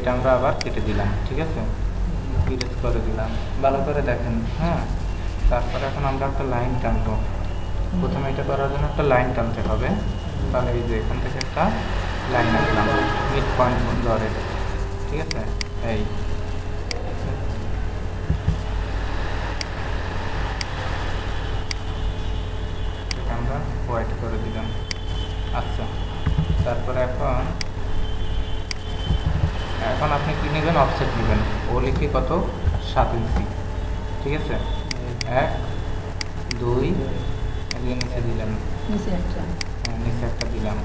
এটা আমরা আবার কেটে দিলাম, ঠিক আছে, ইরেজ করে দিলাম, ভালো করে দেখেন। হ্যাঁ, তারপরে এখন আমরা একটা লাইন টানবো। প্রথমে এটা করার জন্য একটা লাইন টানতে হবে। তাহলে এই যে এখান থেকে একটা লাইন আঁকলাম মিড পয়েন্ট ধরে, ঠিক আছে। এই আমরা হোয়াইট করে দিলাম। আচ্ছা, তারপরে এখন এখন আপনি কি নেবেন, অফসেট নেবেন। ও লিখে কত, 7 ইঞ্চি, ঠিক আছে। 1 2 এদিকে নিচে দিলেন, নিচে একটা দিলাম।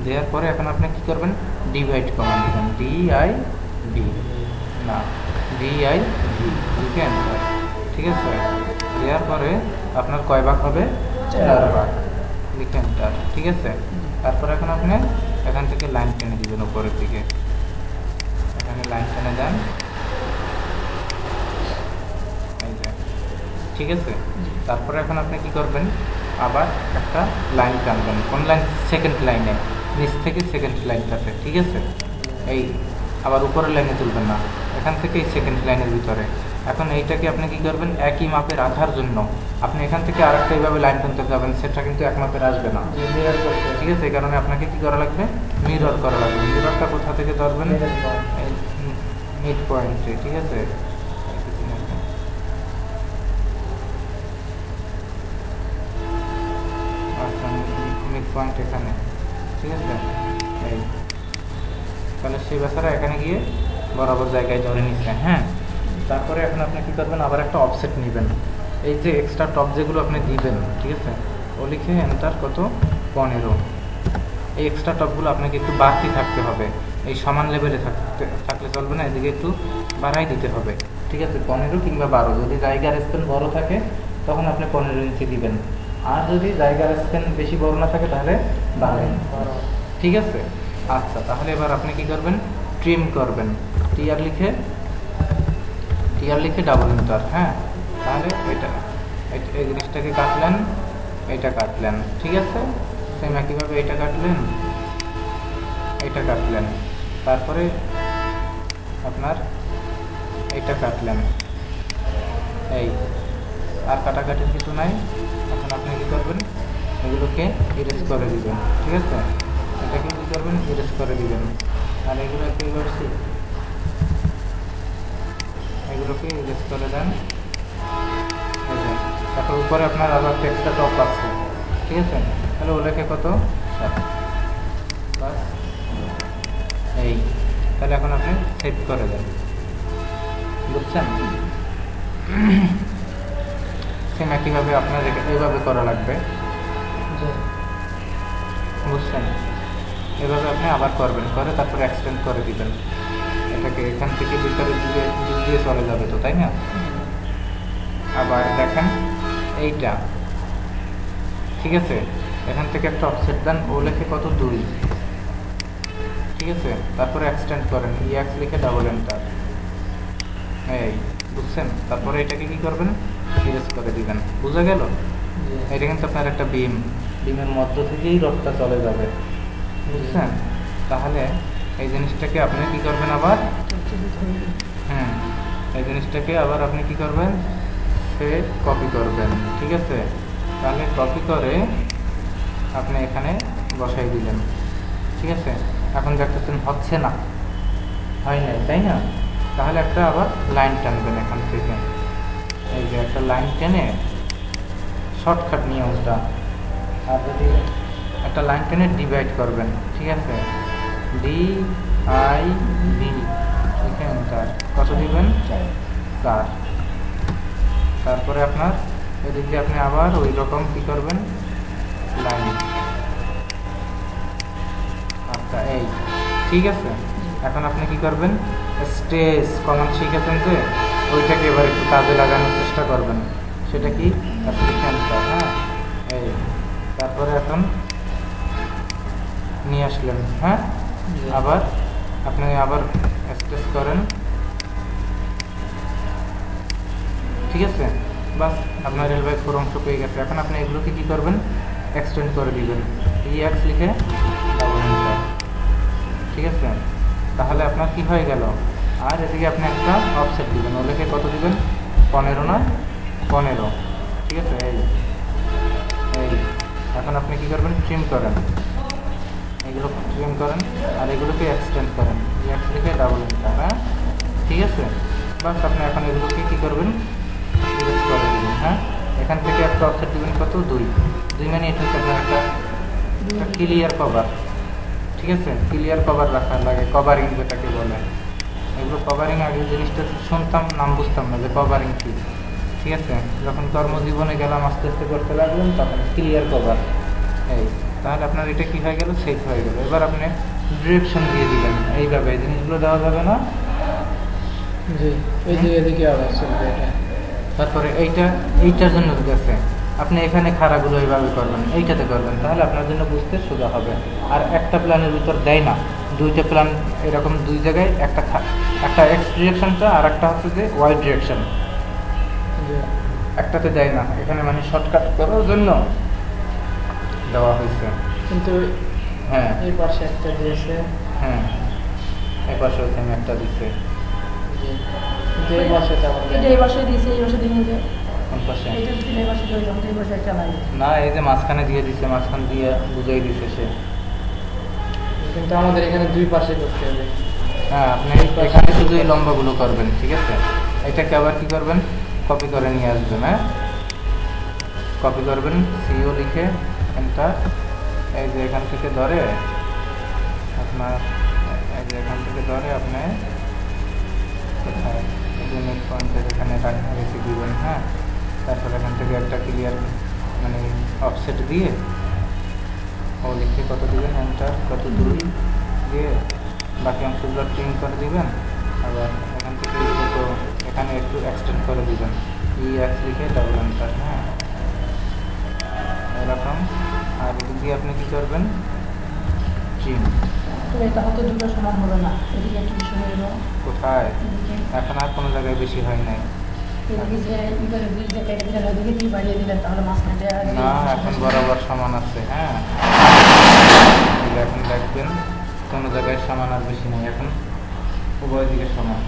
দেওয়ার পরে এখন আপনি কি করবেন, ডিভাইড কমান্ড দিবেন, DIV না DIV লিখে এন্টার, ঠিক আছে। দেওয়ার পরে আপনার কয় ভাগ হবে, 4 ভাগ, লিখে এন্টার, ঠিক আছে। তারপরে এখন আপনি এখান থেকে লাইন টেনে দিবেন উপরের দিকে, এখানে লাইন টেনে দেন, এই যে, ঠিক আছে। তারপরে এখন আপনি কি করবেন, আবার একটা লাইন টানবেন। কোন লাইন, সেকেন্ড লাইনে, নিচ থেকে সেকেন্ড লাইনটাতে, ঠিক আছে। এই আবার উপরের লাইনে তুলবেন না, এখান থেকে এই সেকেন্ড লাইনের ভিতরে। এখন এইটাকে আপনি কি করবেন, একই মাপে রাখার জন্য আপনি এখান থেকে আরেকটা এইভাবে লাইন টানতে যাবেন, সেটা কিন্তু এক মাপের আসবে না, ঠিক আছে। এই কারণে আপনাকে কি করা লাগবে, মিরর করা লাগবে। মিররটা কোথা থেকে ধরবেন, মিড পয়েন্টে, ঠিক আছে। মিড পয়েন্ট এখানে, ঠিক আছে। এই তাহলে সেই বেচারা এখানে গিয়ে বরাবর জায়গায় ধরে নিচ্ছে। হ্যাঁ, তারপরে এখন আপনি কি করবেন, আবার একটা অফসেট নেবেন। এই যে এক্সট্রা টপ যেগুলো আপনি দিবেন, ঠিক আছে, ও লিখে এন্টার, কত, 15। এই এক্সট্রা টপগুলো আপনাকে একটু বাড়তি থাকতে হবে, এই সমান লেভেলে থাকলে চলবে না, এদিকে একটু বাড়াই দিতে হবে, ঠিক আছে। 15 কিংবা 12, যদি জায়গার স্পেন বড় থাকে তখন আপনি 15 ইঞ্চি দিবেন, আর যদি জায়গার স্পেন বেশি বড় না থাকে তাহলে 12, ঠিক আছে। আচ্ছা, তাহলে এবার আপনি কি করবেন, ট্রিম করবেন, টিআর লিখে ডাবল এন্টার। হ্যাঁ, তাহলে এই জিনিসটাকে কাটলেন, এটা কাটলেন, ঠিক আছে। সেম একইভাবে এটা কাটলেন, এটা কাটলেন, তারপরে আপনার এটা কাটলেন। এই আর কাটাকাটির কিছু নাই। এখন আপনি কি করবেন, এগুলোকে ইরেজ করে দিবেন, ঠিক আছে। এটাকে কি করবেন, ইরেজ করে দিবেন। আর এগুলোকে এগুলোকে ইরেজ করে দেন। তারপর উপরে আপনার আবার টেক্সটটা টপ আছে, ঠিক আছে। তাহলে ওটাকে কত, 7 প্লাস এই। তাহলে এখন আপনি সেভ করে দেন, বুঝছেন। সেম একইভাবে আপনার এইভাবে করা লাগবে, বুঝছেন। এভাবে আপনি আবার করবেন, করে তারপরে এক্সটেন্ড করে দিবেন। এটাকে এখান থেকে ভিতরে দিয়ে চলে যাবে তো, তাই না। আবার দেখেন এইটা, ঠিক আছে। এখান থেকে একটা অফসেট দেন, ও লেখে কত, 2, ঠিক আছে। তারপরে এক্সটেন্ড করেন, EX লিখে ডাবল এন্টার, এই, বুঝছেন। তারপরে এটাকে কি করবেন, ইরেজ করে দিবেন, বুঝা গেল। এটা কিন্তু আপনার একটা বিমের মধ্য থেকেই রথটা চলে যাবে, বুঝছেন। তাহলে এই জিনিসটাকে আপনি কি করবেন, আবার এই জিনিসটাকে আবার আপনি কি করবেন, সে কপি করবেন, ঠিক আছে। তাহলে কপি করে আপনি এখানে বসাই দিলেন, ঠিক আছে। এখন দেখতেছেন হচ্ছে না, হয় নাই, তাই না। তাহলে একটা আবার লাইন টানবেন এখান থেকে, এই যে একটা লাইন টেনে, শর্টকাট নিয়মটা। আর যদি একটা লাইন টেনে ডিভাইড করবেন, ঠিক আছে, DIV লিখে এন্টার, কত দিবেন, 4। তারপরে আপনার এদিক দিয়ে আপনি আবার ওই রকম কি করবেন, লাইন। আচ্ছা, এই, ঠিক আছে। এখন আপনি কি করবেন, স্ট্রেস কমান্ড শিখেছেন যে, ওইটাকে এবার একটু কাজে লাগানোর চেষ্টা করবেন। সেটা কি, অ্যাপ্লিকেশনটা। হ্যাঁ, এই তারপরে এখন নিয়ে আসলেন। হ্যাঁ, আবার আপনি আবার স্ট্রেস করেন, ঠিক আছে। বাস, আপনার রেলওয়ে 4 অংশ পেয়ে গেছে। এখন আপনি এগুলোকে কি করবেন, এক্সটেন্ড করে দিবেন, EX লিখে ডাবল এন্টার, ঠিক আছে। তাহলে আপনার কি হয়ে গেল। আর এদিকে আপনি একটা অফসেট দিবেন, ওদেরকে কত দিবেন, 15 না 15, ঠিক আছে। এই এই এখন আপনি কি করবেন, ট্রিম করেন, এগুলো ট্রিম করেন আর এগুলোকে এক্সটেন্ড করেন, এক্স লিখে ডাবল এন্টার, হ্যাঁ ঠিক আছে। বাস আপনি এখন এগুলোকে কী করবেন, ইরেজ করে দেবেন। হ্যাঁ এখান থেকে একটা অফসেট দেবেন কত, 2 মানে এটা হচ্ছে আপনার একটা ক্লিয়ার কভার, ঠিক আছে। ক্লিয়ার কভার রাখা লাগে, কভারিং যেটাকে বলে। এগুলো কভারিং আগে জিনিসটা শুনতাম, নাম বুঝতাম না যে কভারিং কী, ঠিক আছে। যখন কর্মজীবনে গেলাম আস্তে আস্তে করতে লাগলাম তখন ক্লিয়ার কভার। এই তাহলে আপনার এটা কি হয়ে গেল, সেট হয়ে গেল। এবার আপনি ডিরেকশন দিয়ে দিবেন, এইভাবে এই জিনিসগুলো দেওয়া যাবে না। জি, এই যে এদিকে আবার চলবে এটা। তারপরে এইটার জন্য গেছে, আপনি এখানে খাড়াগুলো এইভাবে করবেন, এইটাতে করবেন, তাহলে আপনার জন্য বুঝতে সুবিধা হবে। আর একটা প্ল্যানের ভিতর দেয় না, 2টা প্ল্যান এরকম 2 জায়গায়, একটা এক্স ডিরেকশনটা আর একটা হচ্ছে যে ওয়াই ডিরেকশন, একটাতে দেয় না। এখানে মানে শর্টকাট করার জন্য দেওয়া হয়েছে। কিন্তু হ্যাঁ এই পাশে একটা দিয়েছে, হ্যাঁ এই পাশে হচ্ছে আমি একটা দিচ্ছে। কিন্তু এই পাশে তেমন এটা এই পাশে দিয়েছে, এই পাশে দিয়ে যে কোন পাশে, এটা যদি এই পাশে দিয়ে তখন এই পাশে একটা নাই। না এই যে মাঝখানে দিয়ে দিচ্ছে, মাঝখান দিয়ে বুঝাই দিচ্ছে সে। কিন্তু আমাদের এখানে 2 পাশে করতে হবে। হ্যাঁ আপনি এখানে শুধু এই লম্বাগুলো করবেন, ঠিক আছে। এটাকে আবার কি করবেন, কপি করে নিয়ে আসবেন। হ্যাঁ কপি করবেন, সিও লিখে এন্টার। এই যে এখান থেকে ধরে আপনার, এই যে এখান থেকে ধরে আপনি কোথায়, এই যে নেক্সট পয়েন্টের এখানে রেখে দিবেন। হ্যাঁ তারপর এখান থেকে একটা ক্লিয়ার মানে অফসেট দিয়ে ও লিখে কত দিবেন, এন্টার, কত 2 দিয়ে বাকি অংশগুলো ট্রিম করে দিবেন। আবার এখান থেকে তো এখানে একটু এক্সটেন্ড করে দিবেন, এক্স লিখে ডাবল এন্টার। হ্যাঁ এরকম। আর এদিক দিয়ে আপনি কী করবেন, ট্রিম। তো এটা হয়তো দুটো সমান হবে না, এদিকে একটু বেশি হয়ে গেল, কোথায়, এদিকে এখন আর কোনো জায়গায় বেশি হয় নাই। এদিকে যে এবারে 2 জায়গায় দিলেন, ওদিকে কি বাড়িয়ে দিলেন, তাহলে মাঝখানটা না এখন বরাবর সমান আছে। হ্যাঁ এই যে এখন দেখবেন কোনো জায়গায় সমান আর বেশি নেই, এখন উভয় দিকে সমান।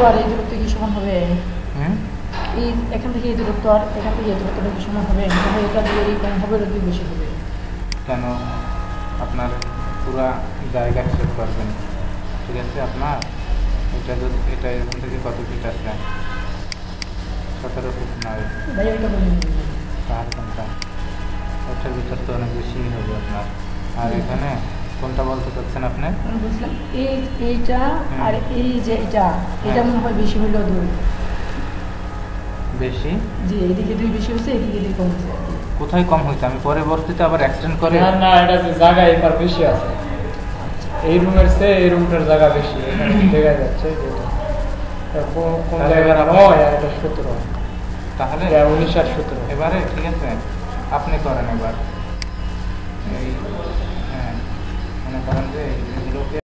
আর এই দূরত্ব কি সমান হবে, হুম এই এখান থেকে এই দূরত্ব আর এখান থেকে এই দূরত্বটা কি সমান হবে, তাহলে এটা দিয়ে এই কম হবে, ওটা বেশি হবে। কেন, আপনার পুরা জায়গা হিসেব করবেন, ঠিক আছে। আপনার এটা যদি এটা এখান থেকে কত ফিট আছে, 17 ফুট নয়, ভাই ওইটা বলে নিন। তার কোনটা, ওটার ভিতর তো অনেক বেশি হবে আপনার। আর এখানে কোনটা বলতে চাচ্ছেন আপনি, আমি বলছিলাম এইটা আর এই যে এটা মনে হয় বেশি হইলো 2, বেশি, যে এদিকে 2 বেশি হয়েছে, এদিকে 2 কম হয়েছে। কোথায় কম হয়েছে, আমি পরবর্তীতে আবার এক্সটেন্ড করে। না না, এটা যে জায়গা এবার বেশি আছে, এই রুমের চেয়ে এই রুমটার জায়গা বেশি, এখানে দেখা যাচ্ছে যেটা কোন জায়গায় নয়, আর এটা 17, তাহলে 19 আর 17। এবারে ঠিক আছে আপনি করেন এবার। এই হ্যাঁ মনে করেন যে এগুলোকে